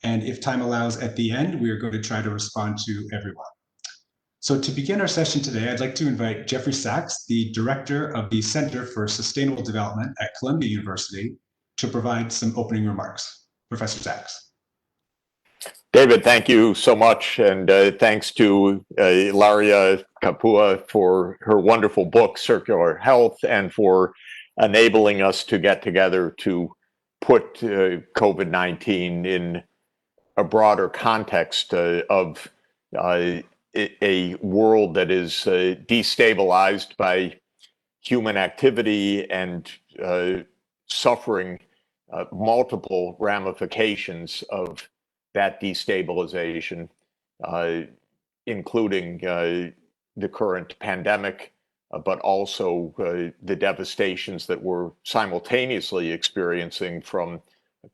And if time allows at the end, we are going to try to respond to everyone. So to begin our session today, I'd like to invite Jeffrey Sachs, the Director of the Center for Sustainable Development at Columbia University, to provide some opening remarks. Professor Sachs. David, thank you so much. And thanks to Ilaria Kapua for her wonderful book, Circular Health, and for enabling us to get together to put COVID-19 in a broader context of a world that is destabilized by human activity and suffering multiple ramifications of that destabilization, including the current pandemic, but also the devastations that we're simultaneously experiencing from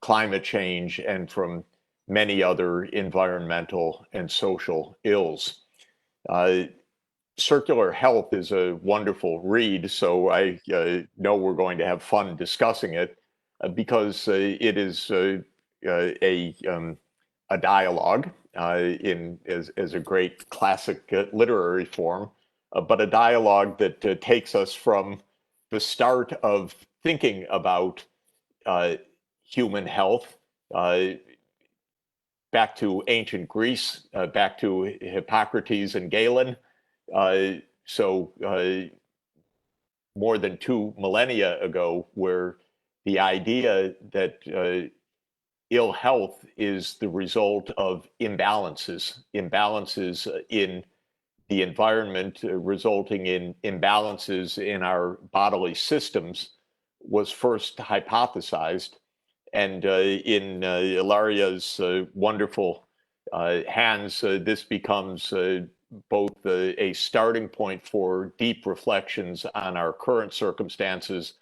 climate change and from many other environmental and social ills. Circular Health is a wonderful read, so I know we're going to have fun discussing it because it is a dialogue as a great classic literary form, but a dialogue that takes us from the start of thinking about human health back to ancient Greece, back to Hippocrates and Galen. So more than 2 millennia ago, where the idea that ill health is the result of imbalances in the environment, resulting in imbalances in our bodily systems, was first hypothesized. And in Ilaria's wonderful hands, this becomes both a starting point for deep reflections on our current circumstances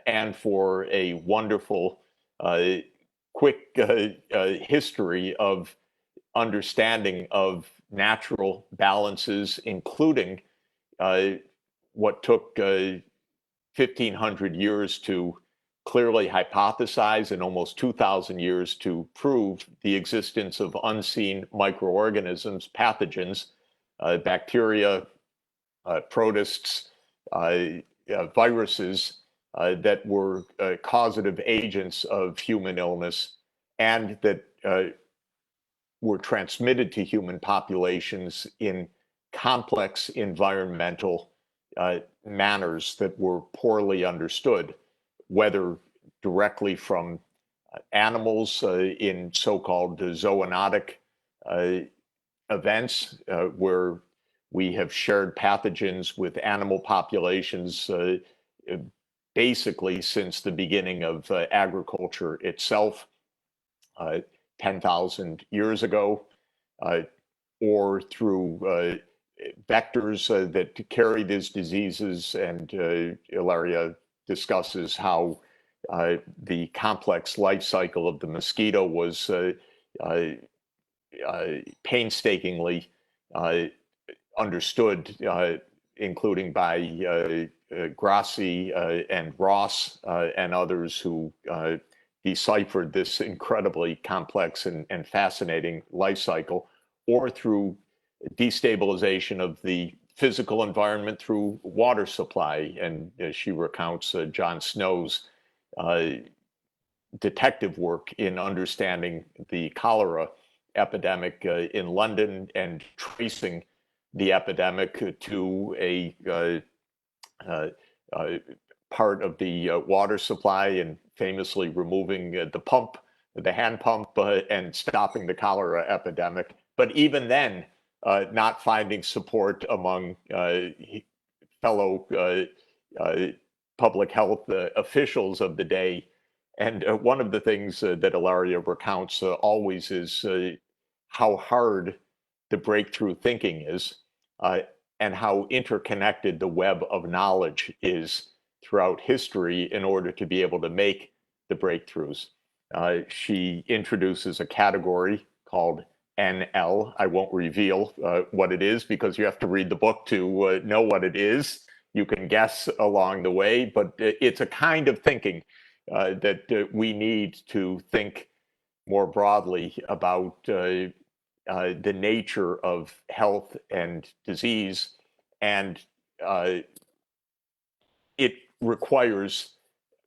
and for a wonderful, quick history of understanding of natural balances, including what took 1,500 years to clearly hypothesize and almost 2,000 years to prove the existence of unseen microorganisms, pathogens, bacteria, protists, viruses that were causative agents of human illness and that were transmitted to human populations in complex environmental manners that were poorly understood, whether directly from animals in so-called zoonotic events where we have shared pathogens with animal populations basically since the beginning of agriculture itself 10,000 years ago, or through vectors that carry these diseases. And Ilaria discusses how the complex life cycle of the mosquito was painstakingly understood, including by Grassi and Ross and others who deciphered this incredibly complex and fascinating life cycle, or through destabilization of the physical environment through water supply. And she recounts John Snow's detective work in understanding the cholera epidemic in London and tracing the epidemic to a part of the water supply and famously removing the hand pump, and stopping the cholera epidemic. But even then, not finding support among fellow public health officials of the day. And one of the things that Ilaria recounts always is how hard the breakthrough thinking is, and how interconnected the web of knowledge is throughout history in order to be able to make the breakthroughs. She introduces a category called NL. I won't reveal what it is because you have to read the book to know what it is. You can guess along the way, but it's a kind of thinking that we need to think more broadly about the nature of health and disease, and it requires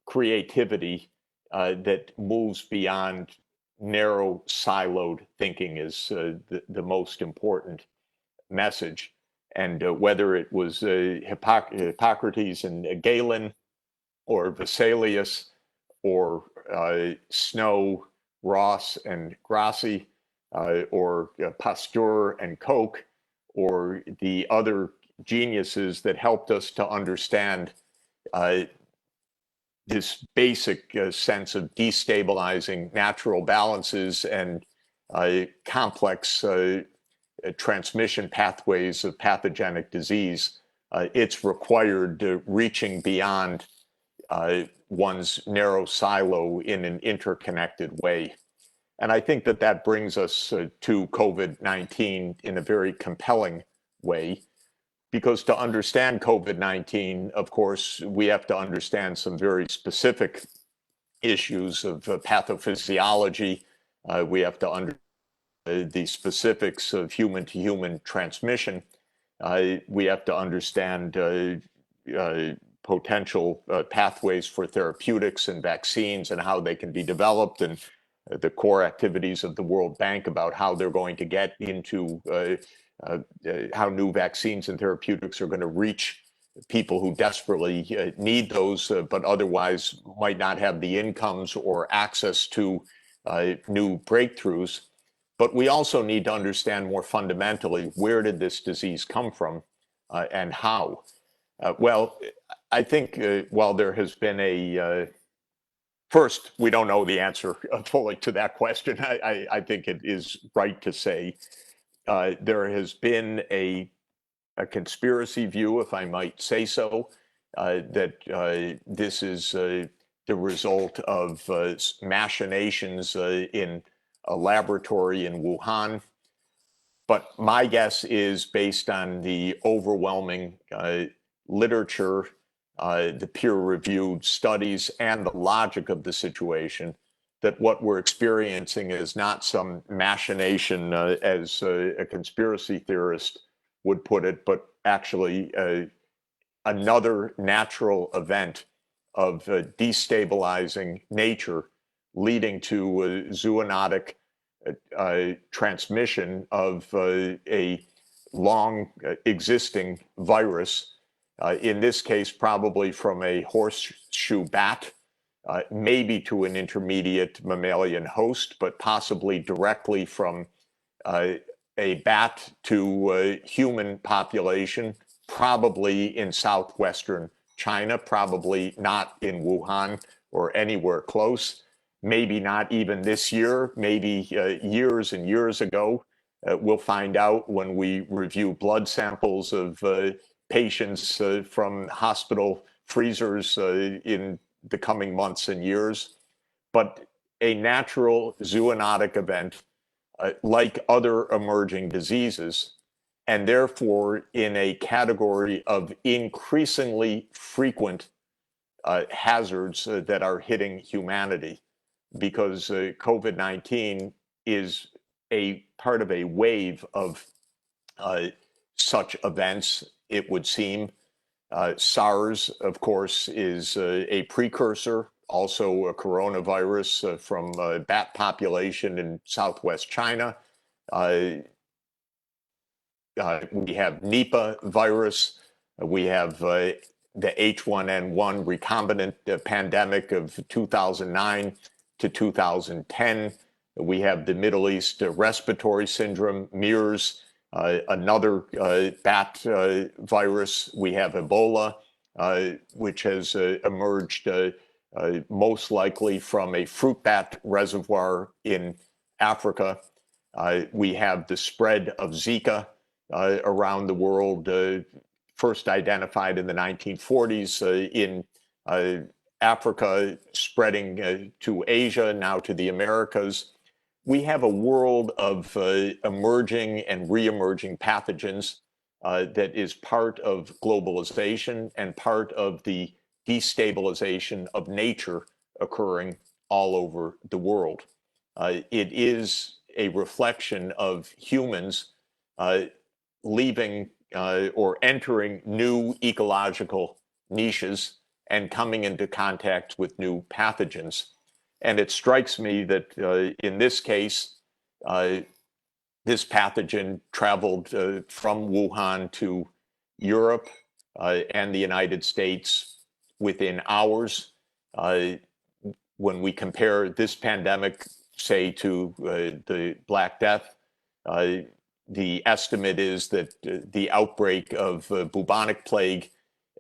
creativity that moves beyond narrow, siloed thinking is the most important message. And whether it was Hippocrates and Galen, or Vesalius, or Snow, Ross, and Grassi, or Pasteur and Koch, or the other geniuses that helped us to understand uh, this basic sense of destabilizing natural balances and complex transmission pathways of pathogenic disease. It's required reaching beyond one's narrow silo in an interconnected way. And I think that that brings us to COVID-19 in a very compelling way, because to understand COVID-19, of course, we have to understand some very specific issues of pathophysiology. We have to understand the specifics of human-to-human transmission. We have to understand potential pathways for therapeutics and vaccines and how they can be developed, and the core activities of the World Bank about how they're going to get into how new vaccines and therapeutics are going to reach people who desperately need those, but otherwise might not have the incomes or access to new breakthroughs. But we also need to understand more fundamentally, where did this disease come from and how? Well, I think while there has been first, we don't know the answer fully to that question. I think it is right to say there has been a conspiracy view, if I might say so, that this is the result of machinations in a laboratory in Wuhan. But my guess is, based on the overwhelming literature, the peer-reviewed studies, and the logic of the situation, that what we're experiencing is not some machination, as a conspiracy theorist would put it, but actually another natural event of destabilizing nature, leading to zoonotic transmission of a long existing virus, in this case, probably from a horseshoe bat, maybe to an intermediate mammalian host, but possibly directly from a bat to a human population, probably in southwestern China, probably not in Wuhan or anywhere close. Maybe not even this year, maybe years and years ago. We'll find out when we review blood samples of patients from hospital freezers in the coming months and years. But a natural zoonotic event, like other emerging diseases, and therefore in a category of increasingly frequent hazards that are hitting humanity, because COVID-19 is a part of a wave of such events, it would seem. SARS, of course, is a precursor, also a coronavirus from a bat population in southwest China. We have Nipah virus. We have the H1N1 recombinant pandemic of 2009 to 2010. We have the Middle East respiratory syndrome, MERS, another bat virus. We have Ebola, which has emerged most likely from a fruit bat reservoir in Africa. We have the spread of Zika around the world, first identified in the 1940s in Africa, spreading to Asia, now to the Americas. We have a world of emerging and re-emerging pathogens that is part of globalization and part of the destabilization of nature occurring all over the world. It is a reflection of humans leaving or entering new ecological niches and coming into contact with new pathogens. And it strikes me that in this case, this pathogen traveled from Wuhan to Europe and the United States within hours. When we compare this pandemic, say, to the Black Death, the estimate is that the outbreak of bubonic plague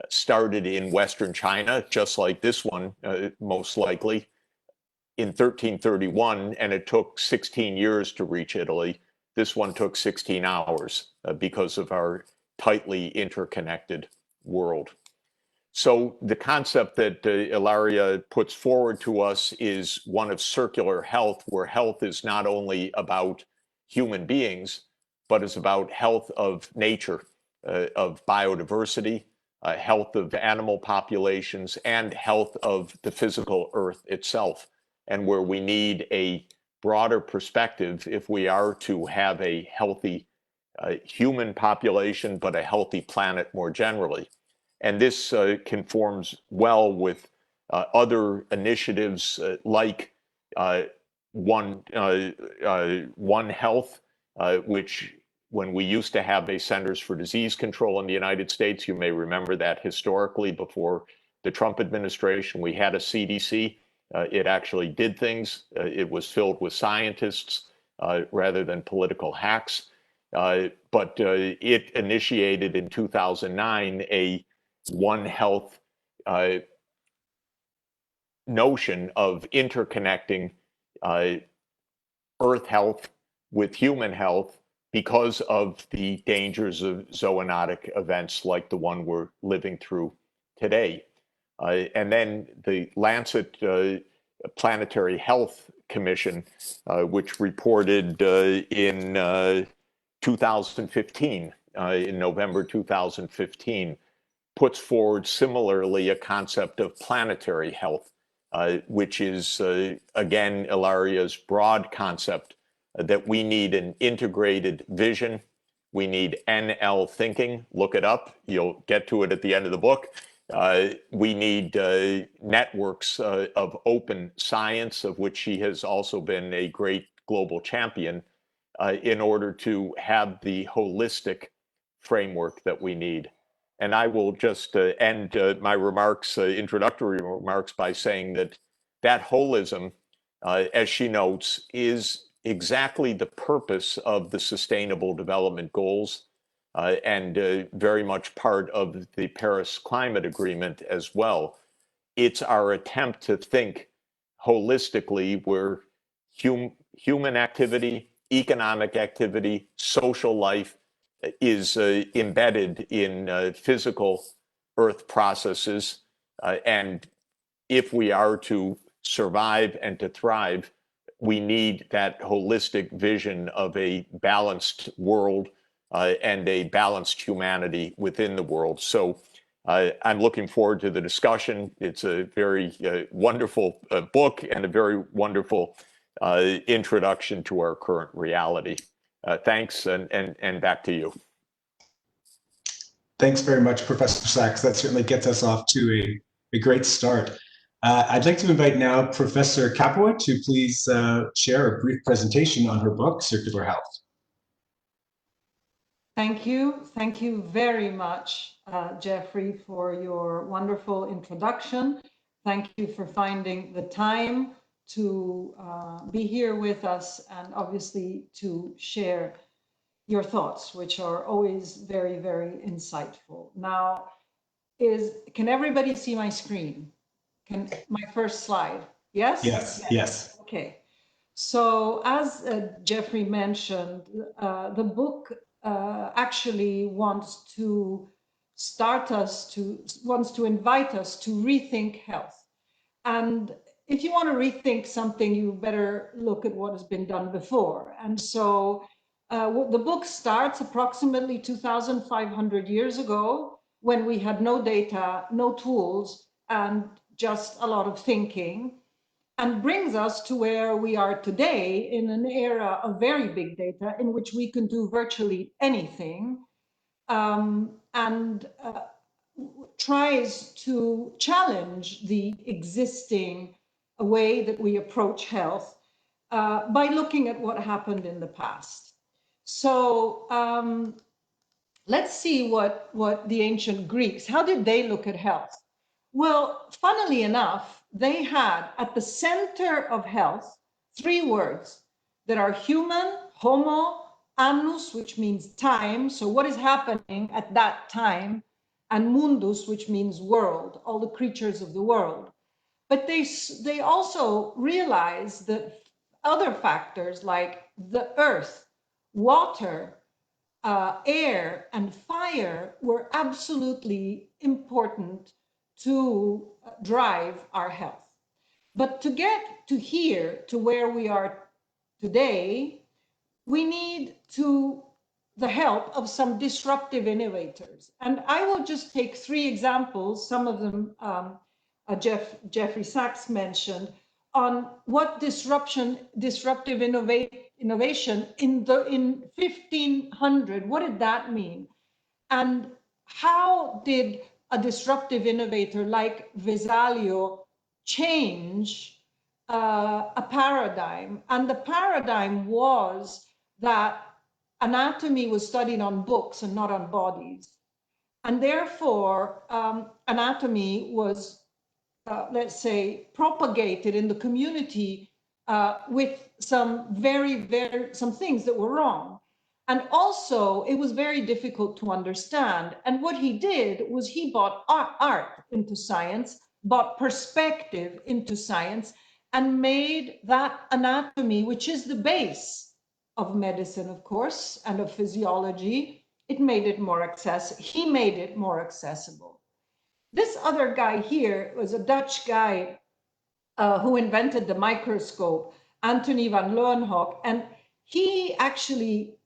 started in Western China, just like this one, most likely, in 1331, and it took 16 years to reach Italy. This one took 16 hours because of our tightly interconnected world. So the concept that Ilaria puts forward to us is one of circular health, where health is not only about human beings, but is about health of nature, of biodiversity, health of animal populations, and health of the physical earth itself, and where we need a broader perspective if we are to have a healthy human population, but a healthy planet more generally. And this conforms well with other initiatives like One Health, which when we used to have a Centers for Disease Control in the United States, you may remember that historically before the Trump administration, we had a CDC. It actually did things. It was filled with scientists rather than political hacks. But it initiated in 2009 a One Health notion of interconnecting Earth health with human health because of the dangers of zoonotic events like the one we're living through today. And then the Lancet Planetary Health Commission, which reported in 2015, in November 2015, puts forward similarly a concept of planetary health, which is, again, Ilaria's broad concept that we need an integrated vision. We need NL thinking. Look it up. You'll get to it at the end of the book. We need networks of open science, of which she has also been a great global champion, in order to have the holistic framework that we need. And I will just end my remarks, introductory remarks, by saying that that holism, as she notes, is exactly the purpose of the Sustainable Development Goals and very much part of the Paris Climate Agreement as well. It's our attempt to think holistically where human activity, economic activity, social life is embedded in physical Earth processes. And if we are to survive and to thrive, we need that holistic vision of a balanced world and a balanced humanity within the world. So I'm looking forward to the discussion. It's a very wonderful book and a very wonderful introduction to our current reality. Thanks, and back to you. Thanks very much, Professor Sachs. That certainly gets us off to a great start. I'd like to invite now Professor Capua to please share a brief presentation on her book, Circular Health. Thank you. Thank you very much, Jeffrey, for your wonderful introduction. Thank you for finding the time to be here with us and obviously to share your thoughts, which are always very, very insightful. Now, can everybody see my screen? My first slide? Yes? Yes. Okay. So as Jeffrey mentioned, the book actually wants to invite us to rethink health. And if you want to rethink something, you better look at what has been done before. And so the book starts approximately 2,500 years ago, when we had no data, no tools, and just a lot of thinking. and brings us to where we are today in an era of very big data in which we can do virtually anything, and tries to challenge the existing way that we approach health by looking at what happened in the past. So let's see what the ancient Greeks, how did they look at health? Well, funnily enough, they had at the center of health 3 words that are human, homo, annus, which means time, so what is happening at that time, and mundus, which means world, all the creatures of the world. But they also realized that other factors like the earth, water, air, and fire were absolutely important to drive our health. But to get to here, to where we are today, we need the help of some disruptive innovators. And I will just take 3 examples, some of them Jeffrey Sachs mentioned, on what disruptive innovation in 1500, what did that mean? And how did a disruptive innovator like Vesalio change a paradigm? And the paradigm was that anatomy was studied on books and not on bodies. And therefore, anatomy was, let's say, propagated in the community with some some things that were wrong. And also, it was very difficult to understand. And what he did was he brought art into science, brought perspective into science, and made that anatomy, which is the base of medicine, of course, and of physiology, he made it more accessible. This other guy here was a Dutch guy who invented the microscope, Antonie van Leeuwenhoek, and he actually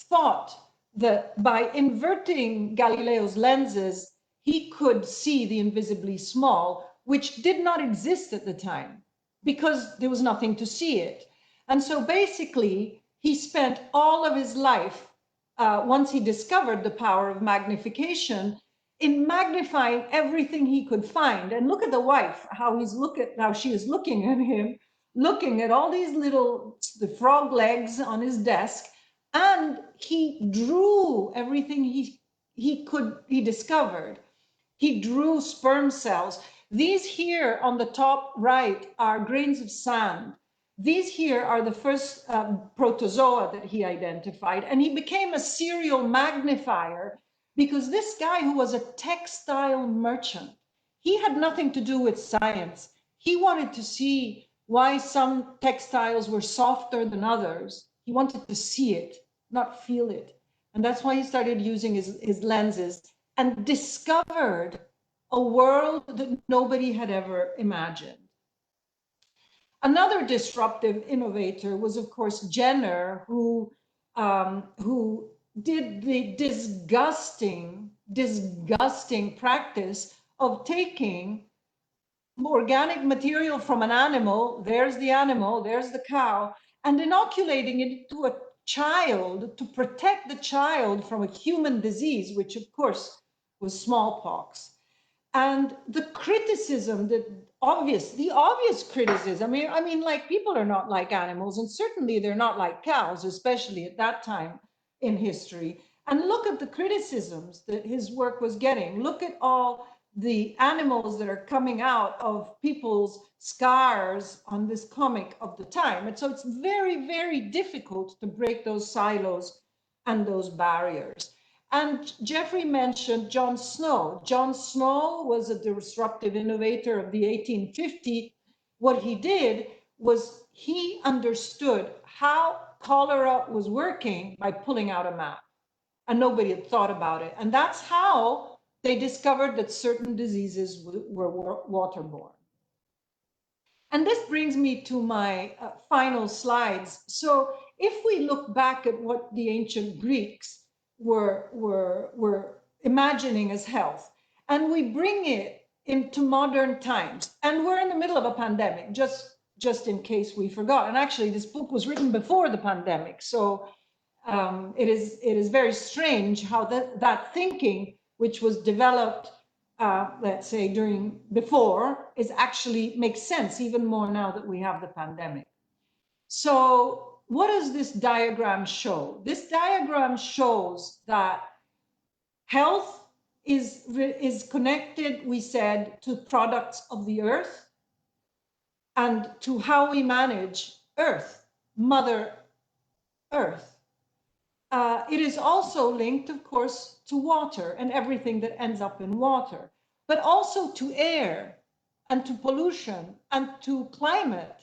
thought that by inverting Galileo's lenses, he could see the invisibly small, which did not exist at the time because there was nothing to see it. And so basically, he spent all of his life, once he discovered the power of magnification, in magnifying everything he could find. And look at the wife, how she is looking at him, looking at all these the frog legs on his desk, and he drew everything he discovered. He drew sperm cells. These here on the top right are grains of sand. These here are the first protozoa that he identified, and he became a serial magnifier because this guy, who was a textile merchant, he had nothing to do with science. He wanted to see why some textiles were softer than others. He wanted to see it, not feel it. And that's why he started using his lenses and discovered a world that nobody had ever imagined. Another disruptive innovator was, of course, Jenner, who did the disgusting practice of taking organic material from an animal, there's the cow, and inoculating it into a child to protect the child from a human disease, which of course was smallpox. And the criticism, the obvious criticism, I mean, like, people are not like animals, and certainly they're not like cows, especially at that time in history. And look at the criticisms that his work was getting. Look at all the animals that are coming out of people's scars on this comic of the time. And so it's very, very difficult to break those silos and those barriers. And Jeffrey mentioned John Snow. John Snow was a disruptive innovator of the 1850s. What he did was he understood how cholera was working by pulling out a map, and nobody had thought about it. And that's how they discovered that certain diseases were waterborne. And this brings me to my final slides. So if we look back at what the ancient Greeks were imagining as health, and we bring it into modern times. And we're in the middle of a pandemic, just in case we forgot. And actually, this book was written before the pandemic. So it is very strange how that thinking, which was developed, let's say, before, is actually makes sense even more now that we have the pandemic. So what does this diagram show? This diagram shows that health is connected, we said, to products of the earth and to how we manage Earth, Mother Earth. It is also linked, of course, to water and everything that ends up in water, but also to air and to pollution and to climate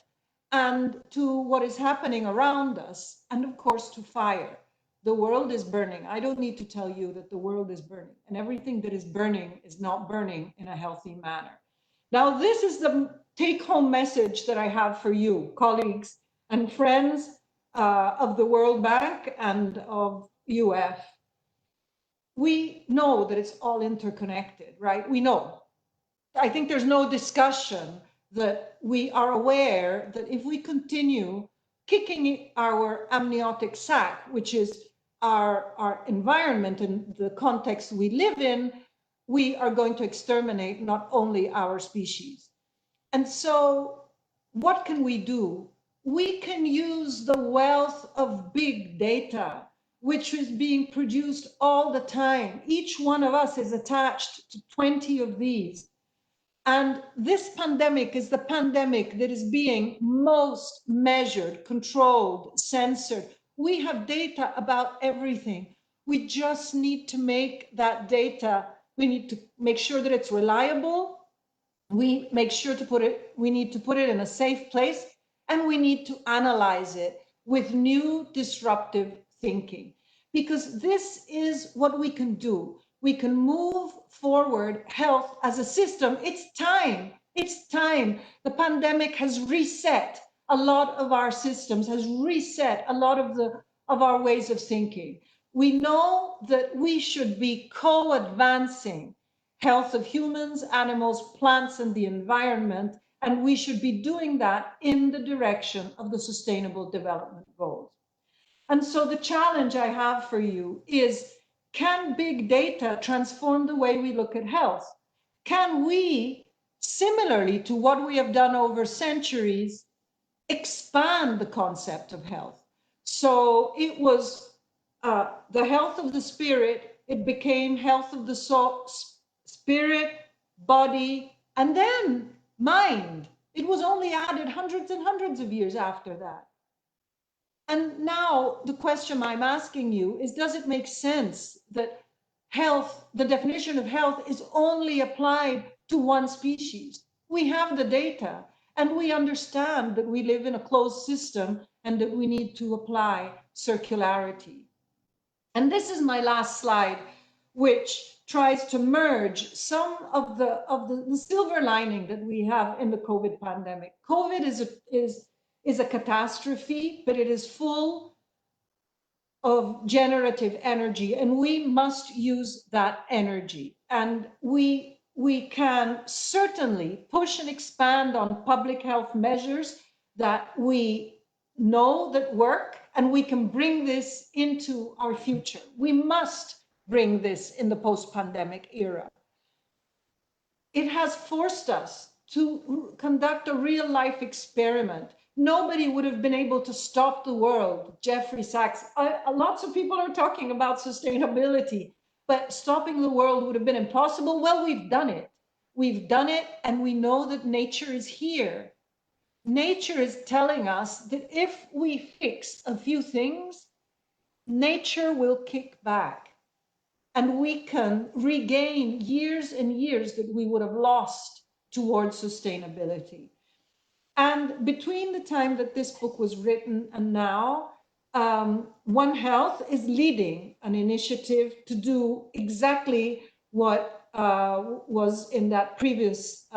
and to what is happening around us, and of course to fire. The world is burning. I don't need to tell you that the world is burning, and everything that is burning is not burning in a healthy manner. Now, this is the take-home message that I have for you, colleagues and friends of the World Bank and of UF. We know that it's all interconnected, right? We know. I think there's no discussion that we are aware that if we continue kicking our amniotic sac, which is our environment and the context we live in, we are going to exterminate not only our species. And so what can we do? We can use the wealth of big data, which is being produced all the time. Each one of us is attached to 20 of these. And this pandemic is the pandemic that is being most measured, controlled, censored. We have data about everything. We just need to make that data, we need to make sure that it's reliable. We make sure we need to put it in a safe place, and we need to analyze it with new disruptive thinking, because this is what we can do. We can move forward health as a system. It's time. It's time. The pandemic has reset a lot of our systems, has reset a lot of our ways of thinking. We know that we should be co-advancing health of humans, animals, plants, and the environment, and we should be doing that in the direction of the Sustainable Development Goals. And so the challenge I have for you is, can big data transform the way we look at health? Can we, similarly to what we have done over centuries, expand the concept of health? So it was the health of the spirit, it became health of the soul, spirit, body, and then mind. It was only added hundreds and hundreds of years after that. And now the question I'm asking you is, does it make sense that health, the definition of health, is only applied to one species? We have the data, and we understand that we live in a closed system and that we need to apply circularity. And this is my last slide, which tries to merge some of the silver lining that we have in the COVID pandemic. COVID is a catastrophe, but it is full of generative energy, and we must use that energy. And we can certainly push and expand on public health measures that we know that work, and we can bring this into our future. We must bring this in the post-pandemic era. It has forced us to conduct a real life experiment. Nobody would have been able to stop the world. Jeffrey Sachs, lots of people are talking about sustainability, but stopping the world would have been impossible. Well, we've done it. We've done it, and we know that nature is here. Nature is telling us that if we fix a few things, nature will kick back, and we can regain years and years that we would have lost towards sustainability. And between the time that this book was written and now, One Health is leading an initiative to do exactly what was in that previous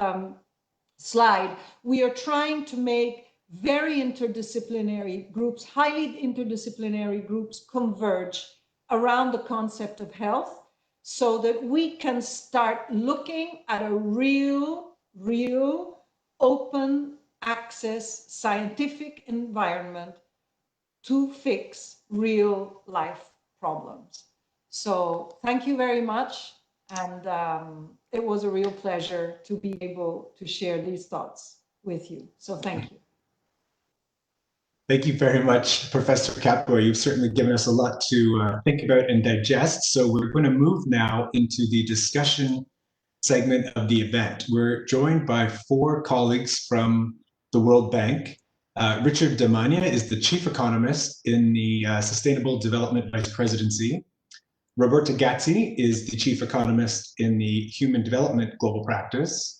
slide. We are trying to make very interdisciplinary groups, highly interdisciplinary groups, converge around the concept of health. so that we can start looking at a real open access scientific environment to fix real life problems. So thank you very much. And it was a real pleasure to be able to share these thoughts with you. So thank you. Thank you very much, Professor Capua. You've certainly given us a lot to think about and digest. So we're going to move now into the discussion segment of the event. We're joined by 4 colleagues from the World Bank. Richard Damania is the chief economist in the Sustainable Development Vice Presidency. Roberta Gazzi is the chief economist in the Human Development Global Practice.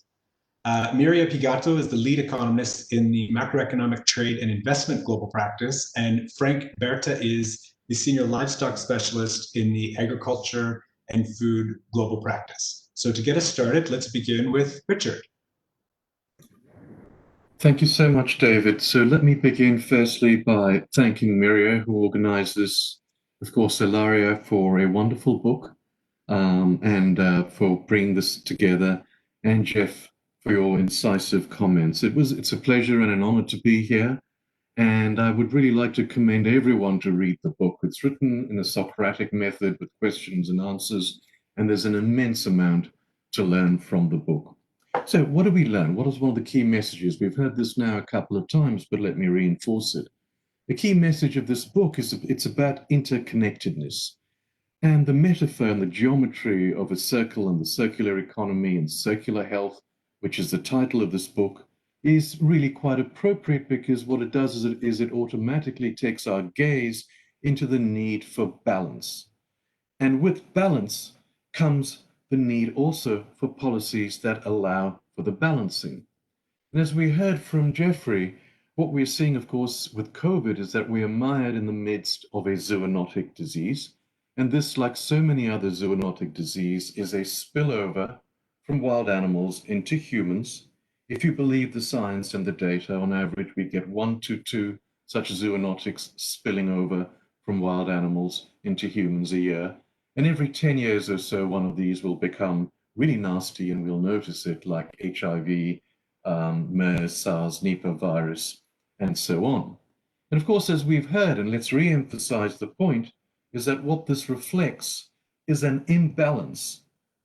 Miria Pigato is the lead economist in the Macroeconomic Trade and Investment Global Practice. And Frank Berta is the senior livestock specialist in the Agriculture and Food Global Practice. So to get us started, let's begin with Richard. Thank you so much, David. So let me begin firstly by thanking Miria, who organized this, of course, Ilaria, for a wonderful book and for bringing this together, and Jeff for your incisive comments. It's a pleasure and an honor to be here, and I would really like to commend everyone to read the book. It's written in a Socratic method with questions and answers, and there's an immense amount to learn from the book. So what do we learn? What is one of the key messages? We've heard this now a couple of times, but let me reinforce it. The key message of this book is it's about interconnectedness. And the metaphor and the geometry of a circle and the circular economy and circular health, which is the title of this book, is really quite appropriate, because what it does is it automatically takes our gaze into the need for balance. And with balance comes the need also for policies that allow for the balancing. And as we heard from Jeffrey, what we're seeing, of course, with COVID is that we are mired in the midst of a zoonotic disease. And this, like so many other zoonotic disease, is a spillover from wild animals into humans. If you believe the science and the data, on average, we get 1 to 2 such zoonotics spilling over from wild animals into humans a year. And every 10 years or so, one of these will become really nasty, and we'll notice it, like HIV, MERS, SARS, Nipah virus, and so on. And of course, as we've heard, and let's re-emphasize the point, is that what this reflects is an imbalance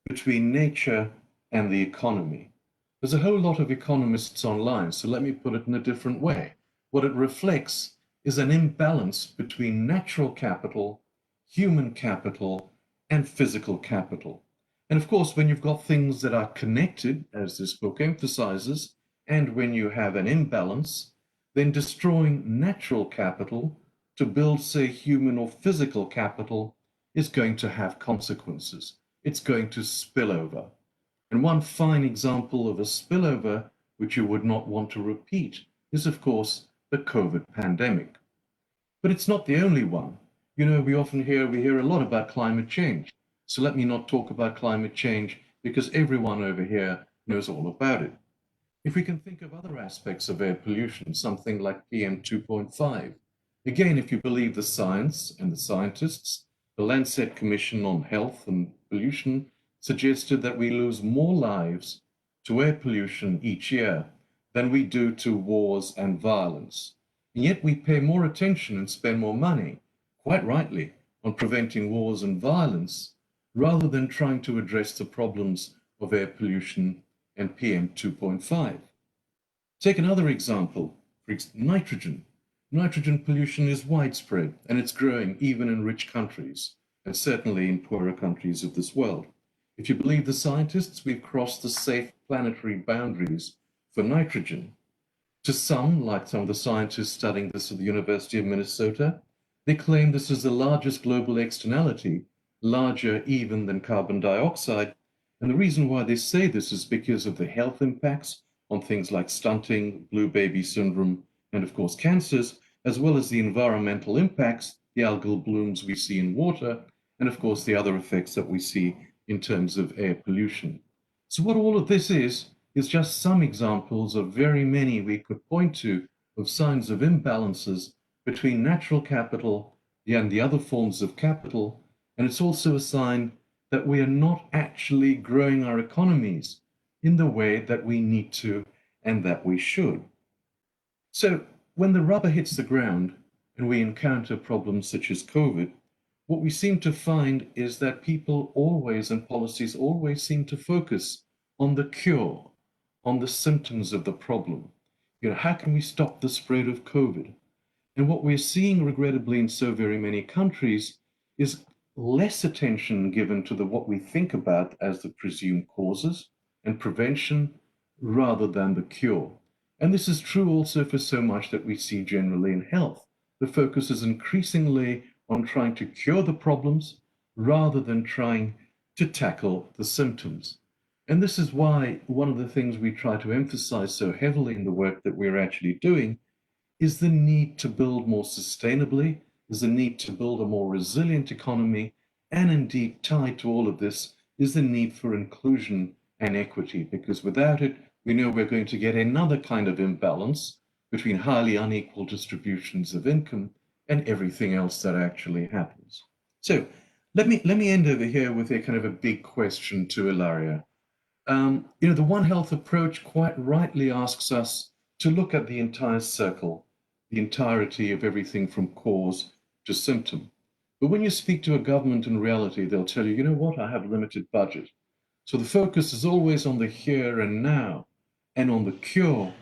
between nature and the economy. There's a whole lot of economists online, so let me put it in a different way. What it reflects is an imbalance between natural capital, human capital, and physical capital. And of course, when you've got things that are connected, as this book emphasizes, and when you have an imbalance, then destroying natural capital to build, say, human or physical capital is going to have consequences. It's going to spill over. And one fine example of a spillover, which you would not want to repeat, is, of course, the COVID pandemic. But it's not the only one. You know, we hear a lot about climate change. So let me not talk about climate change, because everyone over here knows all about it. If we can think of other aspects of air pollution, something like PM 2.5, again, if you believe the science and the scientists, the Lancet Commission on Health and Pollution suggested that we lose more lives to air pollution each year than we do to wars and violence. And yet we pay more attention and spend more money, quite rightly, on preventing wars and violence, rather than trying to address the problems of air pollution and PM 2.5. Take another example, nitrogen. Nitrogen pollution is widespread, and it's growing even in rich countries, and certainly in poorer countries of this world. If you believe the scientists, we've crossed the safe planetary boundaries for nitrogen. To some, like some of the scientists studying this at the University of Minnesota, they claim this is the largest global externality, larger even than carbon dioxide. And the reason why they say this is because of the health impacts on things like stunting, blue baby syndrome, and of course cancers, as well as the environmental impacts, the algal blooms we see in water, and of course the other effects that we see in terms of air pollution. So what all of this is just some examples of very many we could point to of signs of imbalances between natural capital and the other forms of capital. And it's also a sign that we are not actually growing our economies in the way that we need to and that we should. So when the rubber hits the ground and we encounter problems such as COVID, what we seem to find is that people always and policies always seem to focus on the cure, on the symptoms of the problem. How can we stop the spread of COVID? And what we're seeing, regrettably, in so very many countries is less attention given to what we think about as the presumed causes and prevention rather than the cure. And this is true also for so much that we see generally in health. The focus is increasingly on trying to cure the problems rather than trying to tackle the symptoms. And this is why one of the things we try to emphasize so heavily in the work that we're actually doing is the need to build more sustainably, is the need to build a more resilient economy, and indeed tied to all of this is the need for inclusion and equity, because without it, we know we're going to get another kind of imbalance between highly unequal distributions of income and everything else that actually happens. So let me end over here with a kind of a big question to Ilaria. The One Health approach quite rightly asks us to look at the entire circle, the entirety of everything from cause to symptom. But when you speak to a government in reality, they'll tell you, you know what, I have a limited budget. So the focus is always on the here and now and on the cure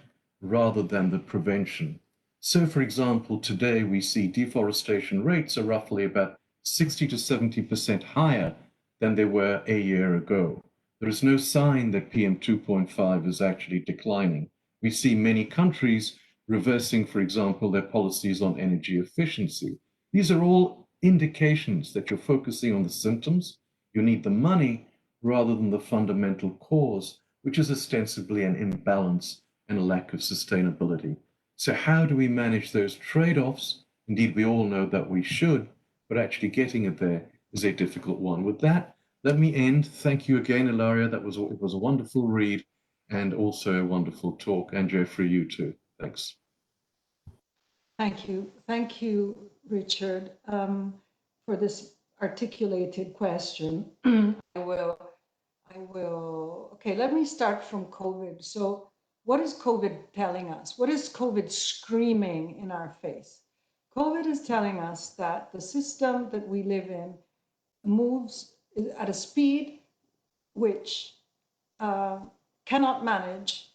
rather than the prevention. So, for example, today we see deforestation rates are roughly about 60 to 70% higher than they were a year ago. There is no sign that PM 2.5 is actually declining. We see many countries reversing, for example, their policies on energy efficiency. These are all indications that you're focusing on the symptoms. You need the money rather than the fundamental cause, which is ostensibly an imbalance and a lack of sustainability. So how do we manage those trade-offs? Indeed, we all know that we should, but actually getting it there is a difficult one. With that, let me end. Thank you again, Ilaria. It was a wonderful read and also a wonderful talk. And Jeffrey, you too. Thanks. Thank you. Thank you, Richard, for this articulated question. Okay, let me start from COVID. So what is COVID telling us? What is COVID screaming in our face? COVID is telling us that the system that we live in moves at a speed which cannot manage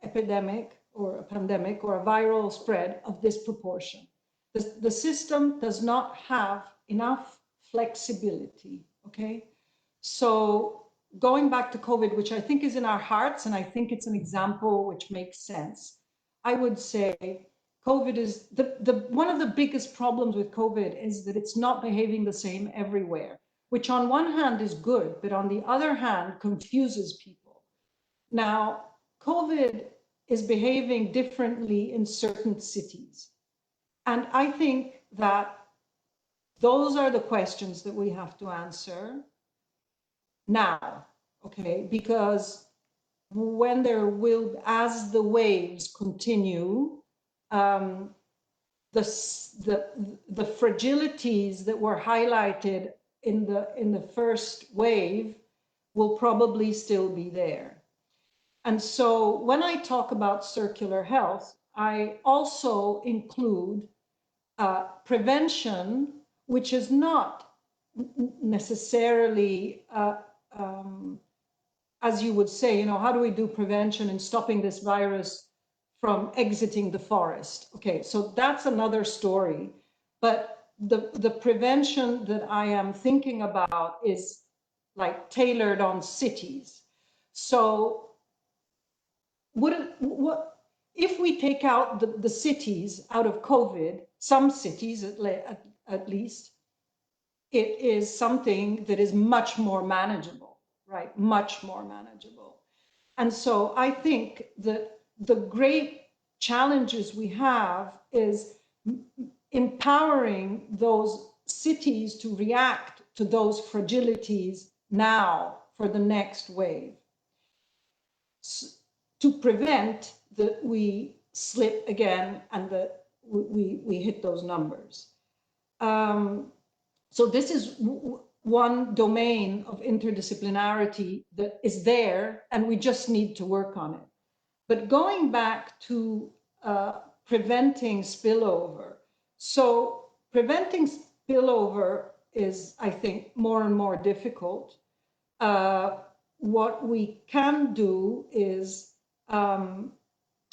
epidemic or a pandemic or a viral spread of this proportion. The system does not have enough flexibility, okay? So going back to COVID, which I think is in our hearts, and I think it's an example which makes sense, I would say COVID is, one of the biggest problems with COVID is that it's not behaving the same everywhere, which on one hand is good, but on the other hand confuses people. Now, COVID is behaving differently in certain cities. And I think that those are the questions that we have to answer now, okay? Because when there will, as the waves continue, the fragilities that were highlighted in the first wave will probably still be there. And so when I talk about circular health, I also include prevention, which is not necessarily, as you would say, how do we do prevention in stopping this virus from exiting the forest? Okay, so that's another story. But the prevention that I am thinking about is like tailored on cities. So what if we take out the cities out of COVID, some cities at least, it is something that is much more manageable, right? Much more manageable. And so I think that the great challenges we have is empowering those cities to react to those fragilities now for the next wave, to prevent that we slip again and that we hit those numbers. So this is one domain of interdisciplinarity that is there, and we just need to work on it. But going back to preventing spillover, so preventing spillover is, I think, more and more difficult. What we can do is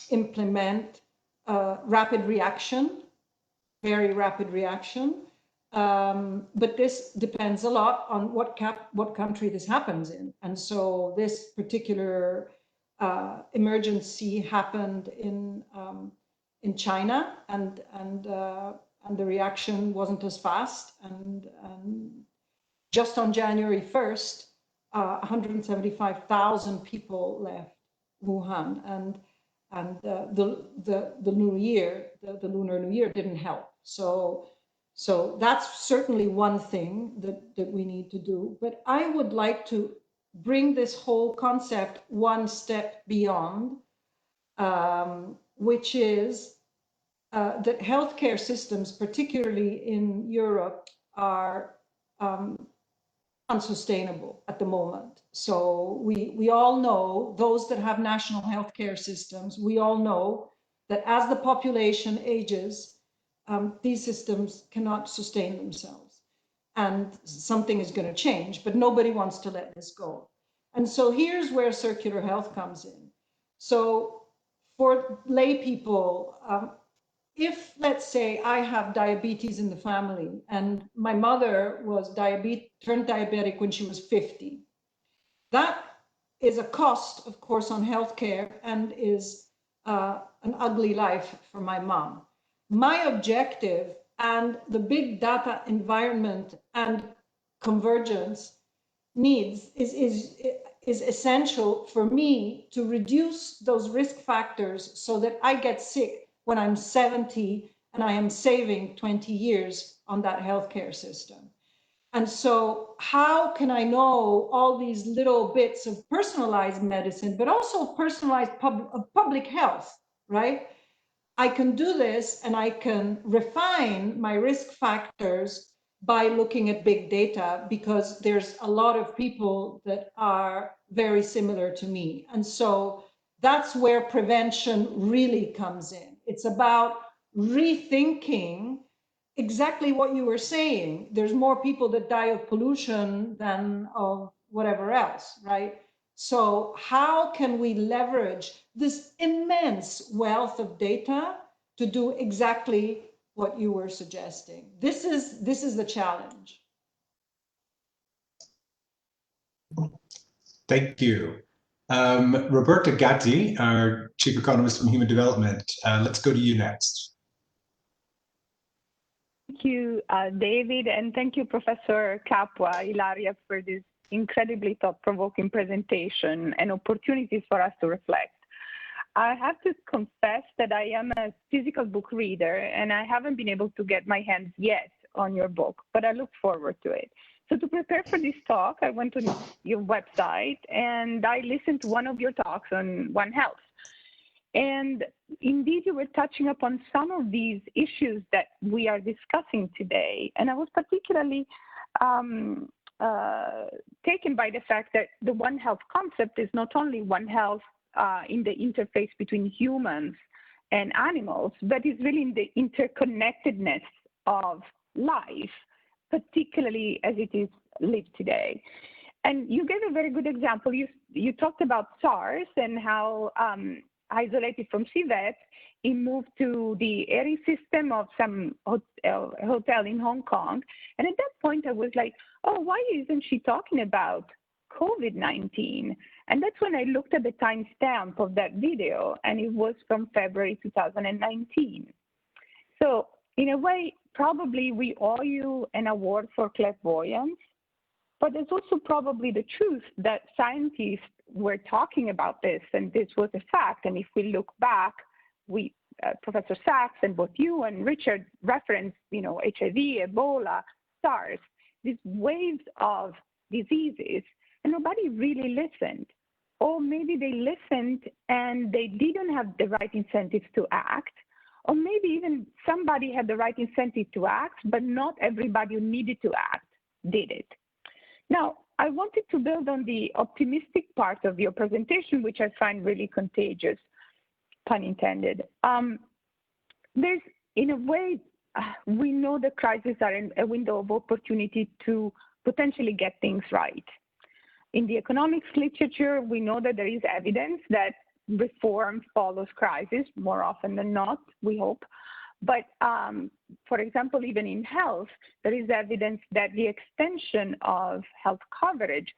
implement rapid reaction, very rapid reaction. But this depends a lot on what country this happens in. And so this particular emergency happened in China, and the reaction wasn't as fast. And just on January 1st, 175,000 people left Wuhan, and the new year, the Lunar New Year, didn't help. So that's certainly one thing that we need to do. But I would like to bring this whole concept one step beyond, which is that healthcare systems, particularly in Europe, are unsustainable at the moment. So we all know, those that have national healthcare systems, we all know that as the population ages, these systems cannot sustain themselves, and something is going to change, but nobody wants to let this go. And so here's where circular health comes in. So for lay people, if, let's say, I have diabetes in the family, and my mother was turned diabetic when she was 50, that is a cost, of course, on healthcare, and is an ugly life for my mom. My objective, and the big data environment and convergence needs, is essential for me to reduce those risk factors so that I get sick when I'm 70 and I am saving 20 years on that healthcare system. And so how can I know all these little bits of personalized medicine, but also personalized public health, right? I can do this, and I can refine my risk factors by looking at big data, because there's a lot of people that are very similar to me. And so that's where prevention really comes in. It's about rethinking exactly what you were saying. There's more people that die of pollution than of whatever else, right? So how can we leverage this immense wealth of data to do exactly what you were suggesting? This is the challenge. Thank you. Roberta Gatti, our Chief Economist from Human Development, let's go to you next. Thank you, David, and thank you, Professor Capua, Ilaria, for this incredibly thought-provoking presentation and opportunities for us to reflect. I have to confess that I am a physical book reader, and I haven't been able to get my hands yet on your book, but I look forward to it. So to prepare for this talk, I went to your website and I listened to one of your talks on One Health. And indeed, you were touching upon some of these issues that we are discussing today. And I was particularly taken by the fact that the One Health concept is not only One Health in the interface between humans and animals, but is really in the interconnectedness of life, particularly as it is lived today. And you gave a very good example. You talked about SARS and how isolated from CVET, it moved to the ARI system of some hotel in Hong Kong. And at that point, I was like, oh, why isn't she talking about COVID-19? And that's when I looked at the timestamp of that video, and it was from February 2019. So in a way, probably we owe you an award for clairvoyance, but there's also probably the truth that scientists were talking about this, and this was a fact. And if we look back, Professor Sachs and both you and Richard referenced, HIV, Ebola, SARS, these waves of diseases, and nobody really listened. Or maybe they listened and they didn't have the right incentives to act, or maybe even somebody had the right incentive to act, but not everybody who needed to act did it. Now, I wanted to build on the optimistic part of your presentation, which I find really contagious, pun intended. There's, in a way, we know the crises are a window of opportunity to potentially get things right. In the economics literature, we know that there is evidence that reform follows crisis more often than not, we hope. But for example, even in health, there is evidence that the extension of health coverage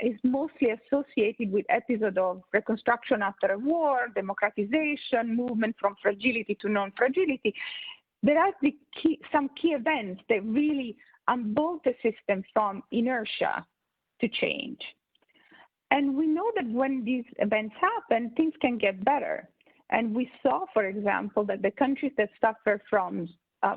is mostly associated with episodes of reconstruction after a war, democratization, movement from fragility to non-fragility. There are some key events that really unbolt the system from inertia to change. And we know that when these events happen, things can get better. And we saw, for example, that the countries that suffer from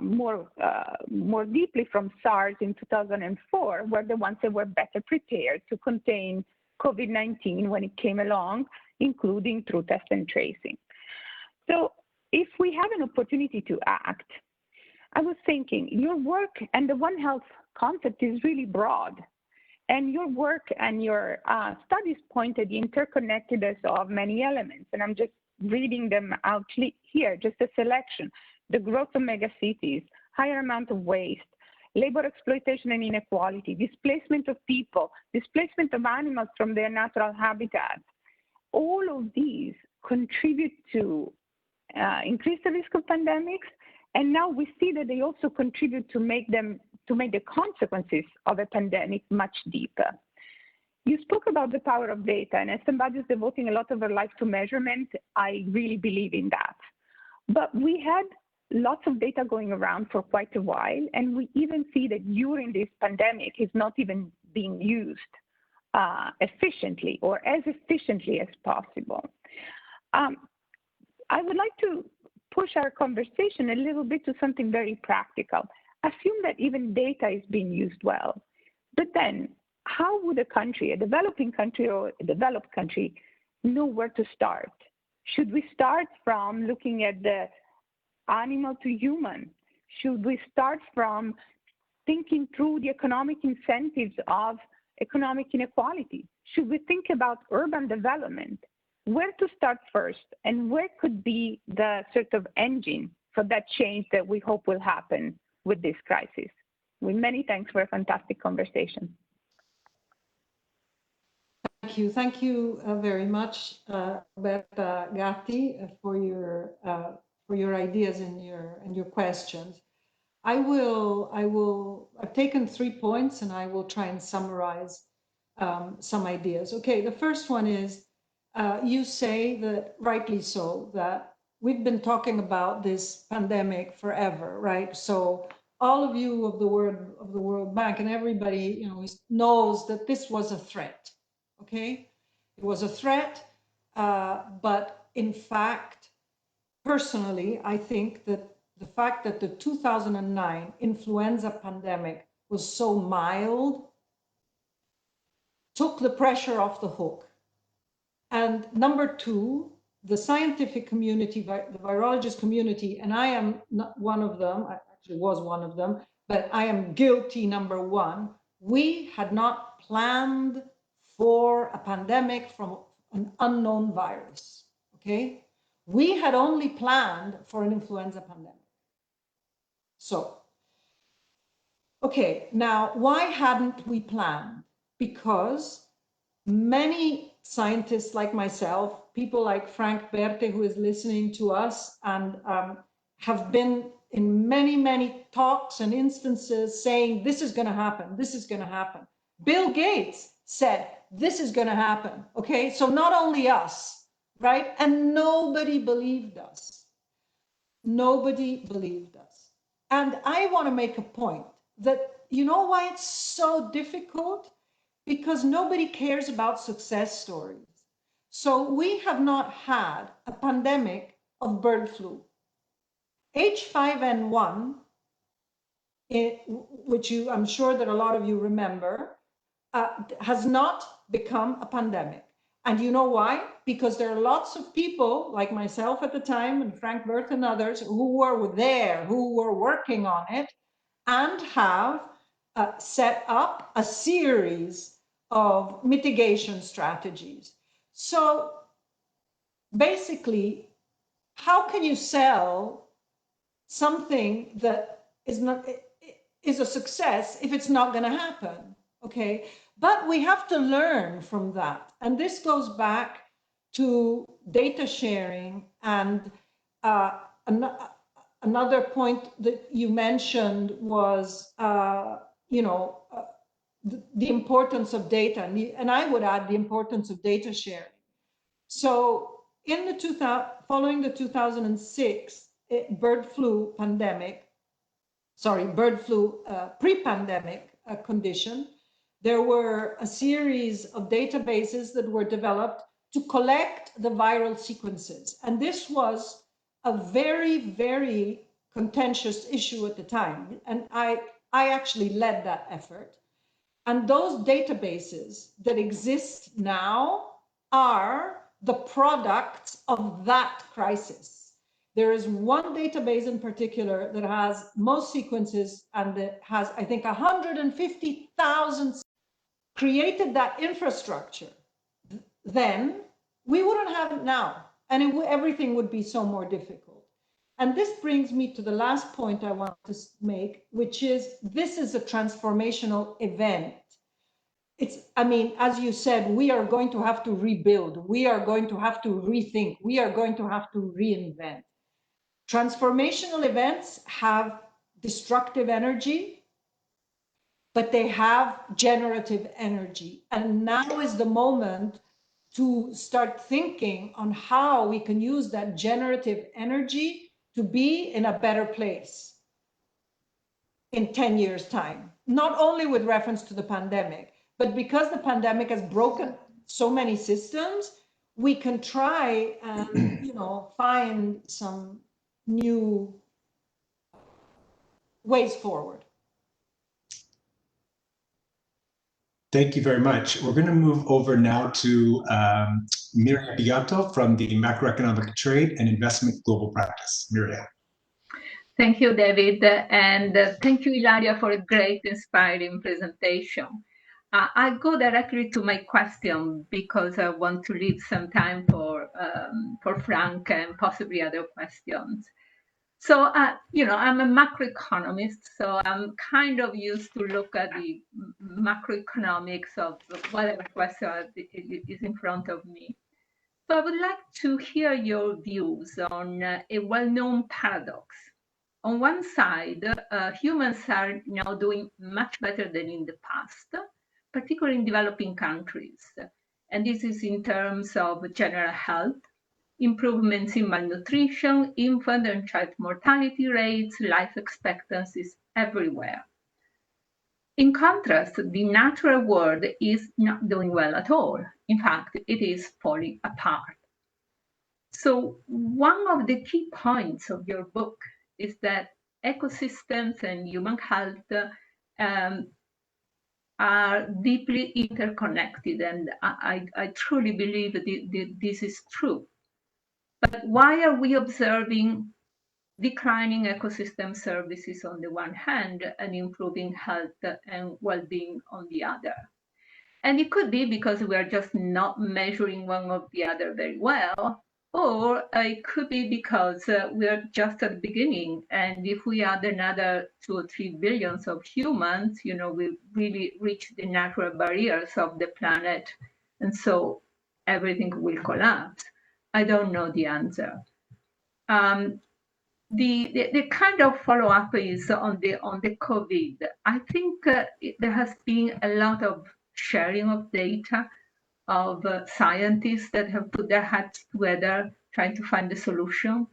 more deeply from SARS in 2004 were the ones that were better prepared to contain COVID-19 when it came along, including through test and tracing. So if we have an opportunity to act, I was thinking your work and the One Health concept is really broad. And your work and your studies point at the interconnectedness of many elements. And I'm just reading them out here, just a selection. The growth of megacities, higher amount of waste, labor exploitation and inequality, displacement of people, displacement of animals from their natural habitats. All of these contribute to increase the risk of pandemics. And now we see that they also contribute to make the consequences of a pandemic much deeper. You spoke about the power of data, and as somebody who's devoting a lot of her life to measurement, I really believe in that. But we had lots of data going around for quite a while, and we even see that during this pandemic, it's not even being used efficiently or as efficiently as possible. I would like to push our conversation a little bit to something very practical. Assume that even data is being used well, but then how would a country, a developing country or a developed country, know where to start? Should we start from looking at the animal to human? Should we start from thinking through the economic incentives of economic inequality? Should we think about urban development? Where to start first, and where could be the sort of engine for that change that we hope will happen with this crisis? With many thanks for a fantastic conversation. Thank you very much, Roberta Gatti, for your ideas and your questions. I've taken 3 points, and I will try and summarize some ideas. Okay, the first one is, you say that, rightly so, that we've been talking about this pandemic forever, right? So all of you of the World Bank and everybody, knows that this was a threat. Okay, it was a threat, but in fact, personally, I think that the fact that the 2009 influenza pandemic was so mild took the pressure off the hook. And number two, the scientific community, the virologist community, and I am not one of them, I actually was one of them, but I am guilty, number one, we had not planned for a pandemic from an unknown virus, okay? We had only planned for an influenza pandemic. So, okay, now why hadn't we planned? Because many scientists like myself, people like Frank Berte, who is listening to us and have been in many, many talks and instances saying, this is gonna happen, this is gonna happen. Bill Gates said, this is gonna happen, okay? So not only us, right? And nobody believed us. Nobody believed us. And I wanna make a point that, you know why it's so difficult? Because nobody cares about success stories. So we have not had a pandemic of bird flu. H5N1, which I'm sure that a lot of you remember, has not become a pandemic. And you know why? Because there are lots of people like myself at the time and Frank Berte and others who were there, who were working on it and have set up a series of mitigation strategies. So basically, how can you sell something that is a success if it's not going to happen? Okay, but we have to learn from that, and this goes back to data sharing and another point that you mentioned was the importance of data, and I would add the importance of data sharing. So in the following the 2006 bird flu pre-pandemic condition, there were a series of databases that were developed to collect the viral sequences. And this was a very, very contentious issue at the time. And I actually led that effort. And those databases that exist now are the products of that crisis. There is one database in particular that has most sequences and that has, I think, 150,000 created that infrastructure. Then we wouldn't have it now, and everything would be so more difficult. And this brings me to the last point I want to make, which is this is a transformational event. I mean, as you said, we are going to have to rebuild. We are going to have to rethink. We are going to have to reinvent. Transformational events have destructive energy, but they have generative energy. And now is the moment to start thinking on how we can use that generative energy to be in a better place in 10 years' time, not only with reference to the pandemic, but because the pandemic has broken so many systems, we can try and find some new ways forward. Thank you very much. We're going to move over now to Miriam Bianto from the Macroeconomic Trade and Investment Global Practice. Miriam. Thank you, David, and thank you, Ilaria, for a great, inspiring presentation. I'll go directly to my question because I want to leave some time for Frank and possibly other questions. So, I'm a macroeconomist, so I'm kind of used to look at the macroeconomics of whatever question is in front of me. So I would like to hear your views on a well-known paradox. On one side, humans are now doing much better than in the past, particularly in developing countries. And this is in terms of general health, improvements in malnutrition, infant and child mortality rates, life expectancies everywhere. In contrast, the natural world is not doing well at all. In fact, it is falling apart. So one of the key points of your book is that ecosystems and human health are deeply interconnected, and I truly believe that this is true. But why are we observing declining ecosystem services on the one hand and improving health and well-being on the other? And it could be because we are just not measuring one or the other very well, or it could be because we are just at the beginning. And if we add another 2 or 3 billions of humans, we really reach the natural barriers of the planet. And so everything will collapse. I don't know the answer. The kind of follow-up is on the COVID. I think there has been a lot of sharing of data of scientists that have put their heads together trying to find a solution.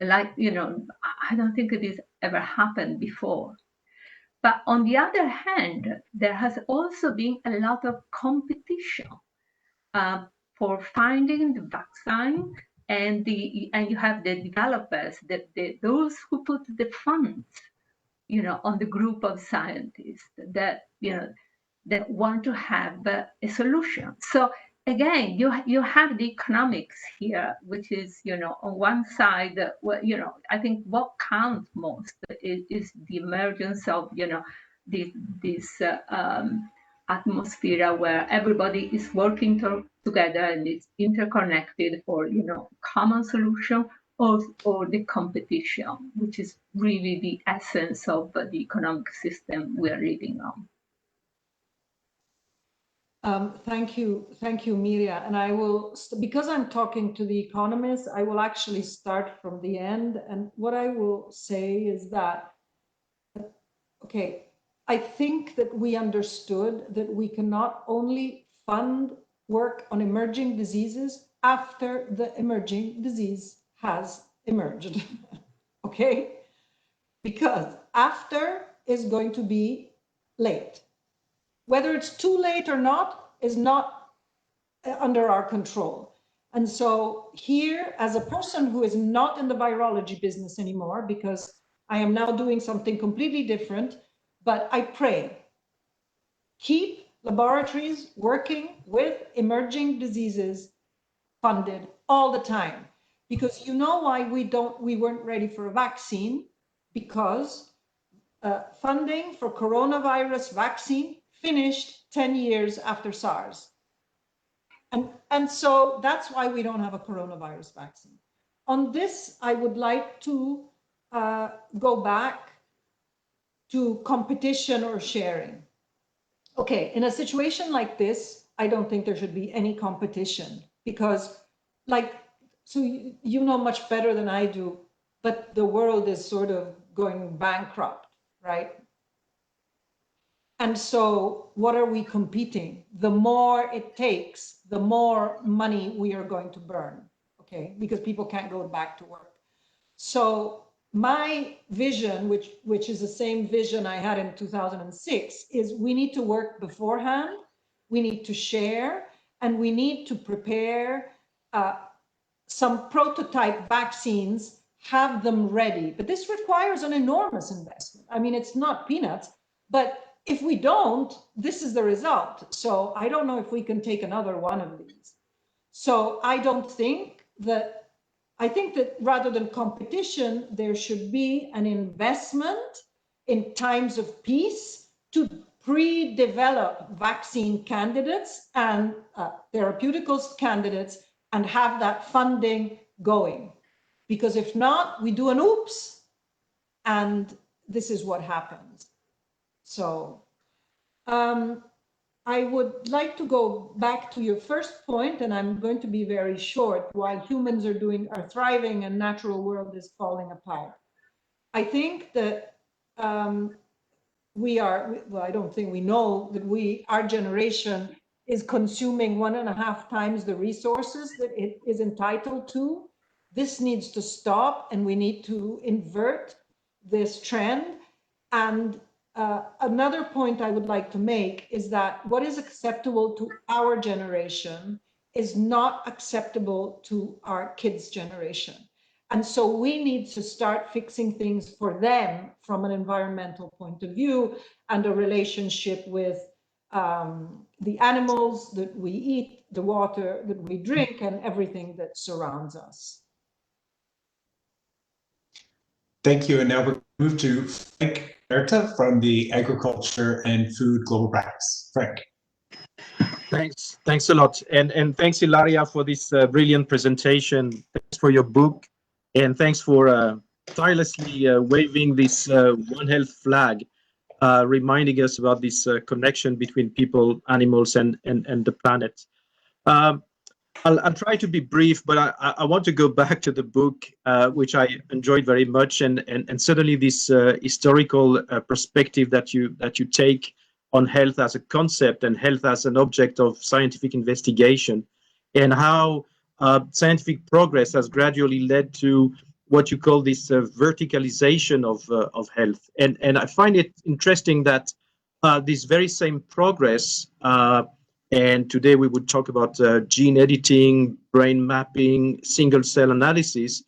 I don't think it has ever happened before. But on the other hand, there has also been a lot of competition for finding the vaccine, and you have the developers, those who put the funds, on the group of scientists that that want to have a solution. So again, you have the economics here, which is on one side, I think what counts most is the emergence of this atmosphere where everybody is working together and it's interconnected for common solution or the competition, which is really the essence of the economic system we are living on. Thank you, Miria. And I will, because I'm talking to the economists, I will actually start from the end. And what I will say is that, okay, I think that we understood that we cannot only fund work on emerging diseases after the emerging disease has emerged, okay? Because after is going to be late. Whether it's too late or not is not under our control. And so here, as a person who is not in the virology business anymore, because I am now doing something completely different, but I pray, keep laboratories working with emerging diseases funded all the time. Because you know why we weren't ready for a vaccine? Because funding for coronavirus vaccine finished 10 years after SARS. And so that's why we don't have a coronavirus vaccine. On this, I would like to go back to competition or sharing. Okay, in a situation like this, I don't think there should be any competition because so you know much better than I do, but the world is sort of going bankrupt, right? And so what are we competing? The more it takes, the more money we are going to burn, okay? Because people can't go back to work. So my vision, which is the same vision I had in 2006, is we need to work beforehand, we need to share, and we need to prepare some prototype vaccines, have them ready. But this requires an enormous investment. I mean, it's not peanuts, but if we don't, this is the result. So I don't know if we can take another one of these. So I think that rather than competition, there should be an investment in times of peace to pre-develop vaccine candidates and therapeuticals candidates and have that funding going. Because if not, we do an oops, and this is what happens. So I would like to go back to your first point, and I'm going to be very short, why humans are thriving and natural world is falling apart. I think that I don't think we know that our generation is consuming 1.5 times the resources that it is entitled to. This needs to stop, and we need to invert this trend. And another point I would like to make is that what is acceptable to our generation is not acceptable to our kids' generation. And so we need to start fixing things for them from an environmental point of view and a relationship with the animals that we eat, the water that we drink, and everything that surrounds us. Thank you. And now we'll move to Frank Berta from the Agriculture and Food Global Practice. Frank. Thanks a lot. And thanks, Ilaria, for this brilliant presentation. Thanks for your book. And thanks for tirelessly waving this One Health flag, reminding us about this connection between people, animals, and the planet. I'll try to be brief, but I want to go back to the book, which I enjoyed very much, and certainly this historical perspective that you take on health as a concept and health as an object of scientific investigation, and how scientific progress has gradually led to what you call this verticalization of health. And I find it interesting that this very same progress, and today we would talk about gene editing, brain mapping, single cell analysis,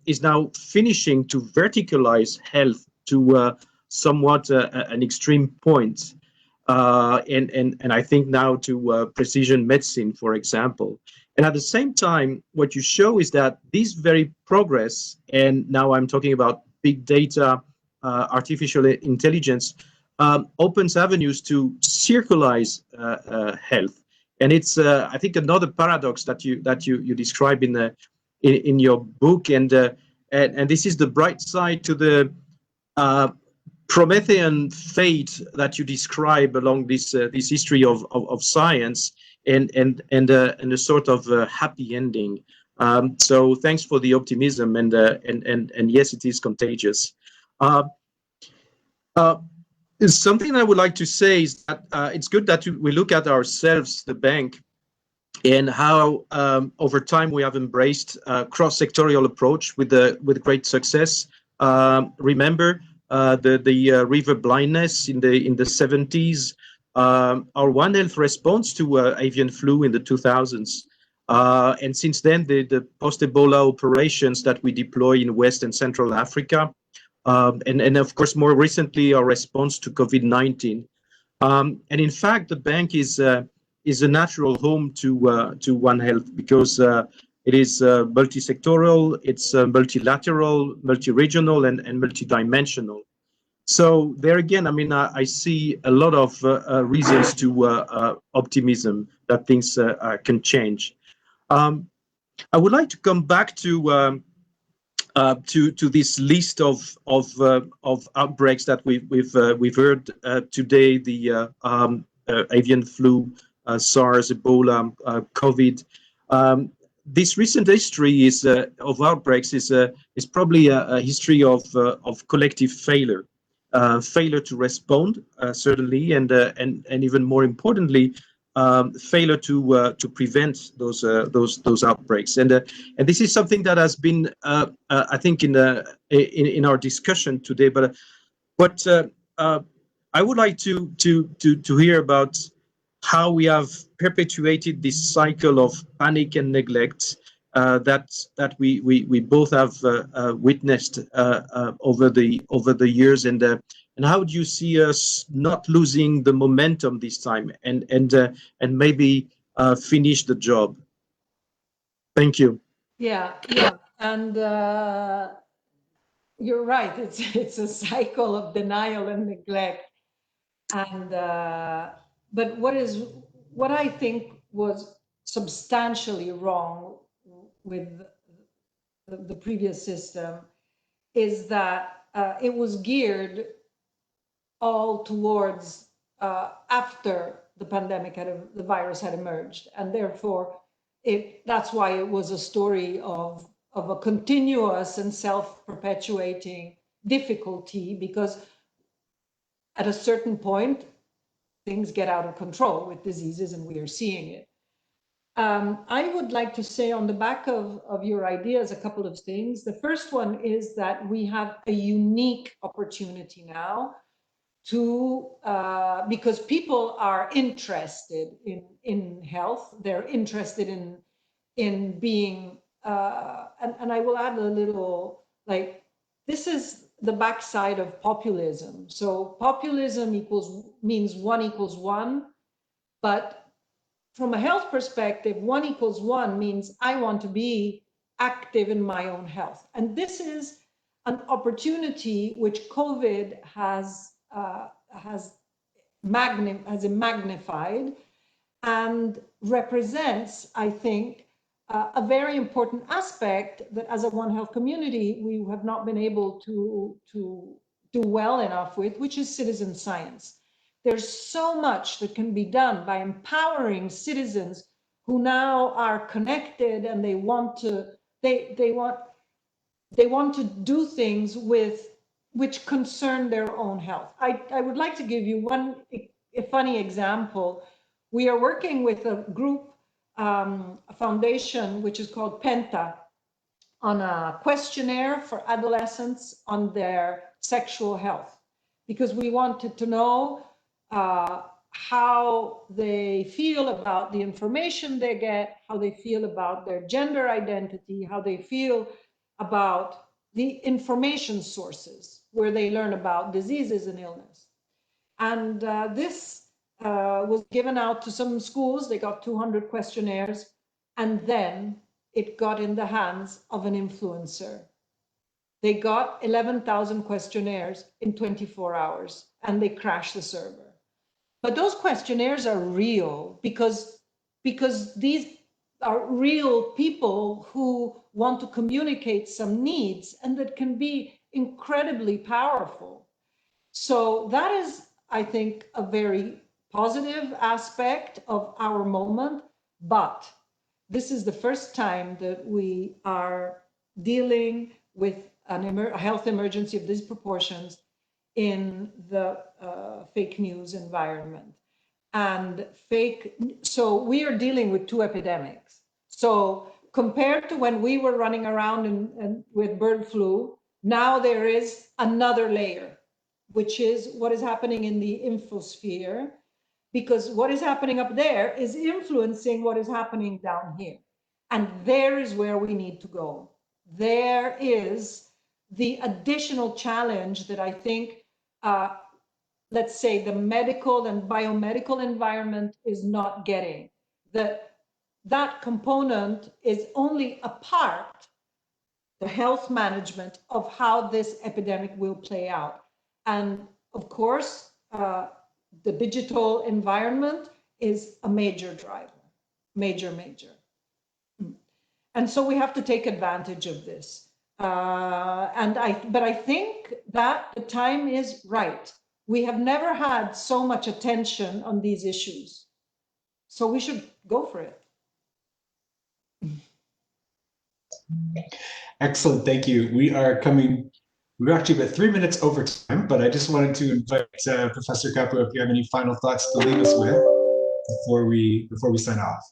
is now finishing to verticalize health to somewhat an extreme point. And I think now to precision medicine, for example. And at the same time, what you show is that this very progress, and now I'm talking about big data, artificial intelligence, opens avenues to circularize health. And it's, I think, another paradox that you describe in your book, and this is the bright side to the Promethean fate that you describe along this history of science, and a sort of happy ending. So thanks for the optimism, and yes, it is contagious. Something I would like to say is that it's good that we look at ourselves, the bank, and how over time we have embraced a cross-sectorial approach with great success. Remember the river blindness in the 70s, our One Health response to avian flu in the 2000s. And since then, the post-Ebola operations that we deploy in West and Central Africa, and of course, more recently, our response to COVID-19. And in fact, the bank is a natural home to One Health, because it is multi-sectoral, it's multilateral, multi-regional, and multidimensional. So there again, I mean, I see a lot of reasons to optimism that things can change. I would like to come back to this list of outbreaks that we've heard today: the avian flu, SARS, Ebola, COVID. This recent history of outbreaks is probably a history of collective failure, failure to respond, certainly, and even more importantly, failure to prevent those outbreaks. And this is something that has been, I think, in our discussion today. But I would like to hear about how we have perpetuated this cycle of panic and neglect that we both have witnessed over the years, and how do you see us not losing the momentum this time, and maybe finish the job? Thank you. Yeah, and you're right. It's a cycle of denial and neglect, and but what I think was substantially wrong with the previous system is that it was geared all towards after the pandemic the virus had emerged, and therefore that's why it was a story of a continuous and self-perpetuating difficulty, because at a certain point things get out of control with diseases, and we are seeing it. I would like to say on the back of your ideas a couple of things. The first one is that we have a unique opportunity now to, because people are interested in health, they're interested in being, and I will add a little, like, this is the backside of populism. So populism means 1 equals 1, but from a health perspective, 1 equals 1 means I want to be active in my own health. And this is an opportunity which COVID has magnified and represents, I think, a very important aspect that as a One Health community, we have not been able to do well enough with, which is citizen science. There's so much that can be done by empowering citizens who now are connected, and they want to do things which concern their own health. I would like to give you a funny example. We are working with a group, a foundation, which is called Penta, on a questionnaire for adolescents on their sexual health, because we wanted to know how they feel about the information they get, how they feel about their gender identity, how they feel about the information sources where they learn about diseases and illness. And this was given out to some schools. They got 200 questionnaires, and then it got in the hands of an influencer. They got 11,000 questionnaires in 24 hours. and they crash the server. But those questionnaires are real because these are real people who want to communicate some needs, and that can be incredibly powerful. So that is, I think, a very positive aspect of our moment, but this is the first time that we are dealing with a health emergency of these proportions in the fake news environment. And so we are dealing with two epidemics. So compared to when we were running around and with bird flu, now there is another layer, which is what is happening in the infosphere, because what is happening up there is influencing what is happening down here. And there is where we need to go. There is the additional challenge that I think, let's say, the medical and biomedical environment is not getting. That component is only a part, the health management, of how this epidemic will play out. And of course, the digital environment is a major driver, major. And so we have to take advantage of this. But I think that the time is right. We have never had so much attention on these issues. So we should go for it. Excellent, thank you. We're actually about 3 minutes over time, but I just wanted to invite Professor Capo, if you have any final thoughts to leave us with before we sign off.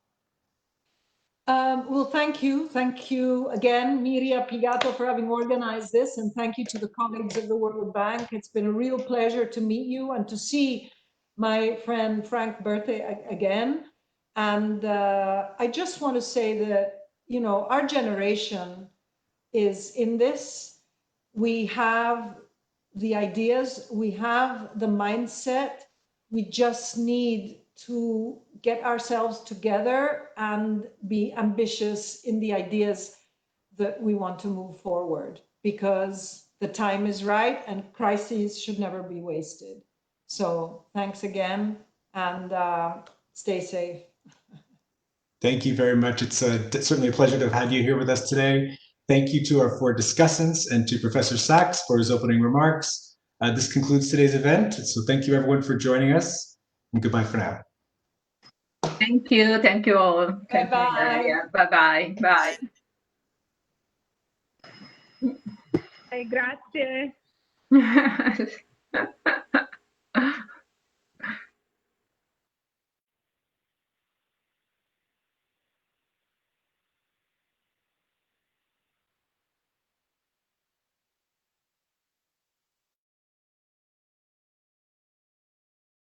Well, thank you. Thank you again, Miria Pigato, for having organized this. And thank you to the colleagues of the World Bank. It's been a real pleasure to meet you and to see my friend Frank Berthe again. And I just want to say that, you know, our generation is in this. We have the ideas, we have the mindset. We just need to get ourselves together and be ambitious in the ideas that we want to move forward, because the time is right and crises should never be wasted. So thanks again, and stay safe. Thank you very much. It's certainly a pleasure to have had you here with us today. Thank you to our 4 discussants and to Professor Sachs for his opening remarks. This concludes today's event. So thank you everyone for joining us, and goodbye for now. Thank you. Thank you all. Bye-bye. Bye-bye. Bye. Grazie.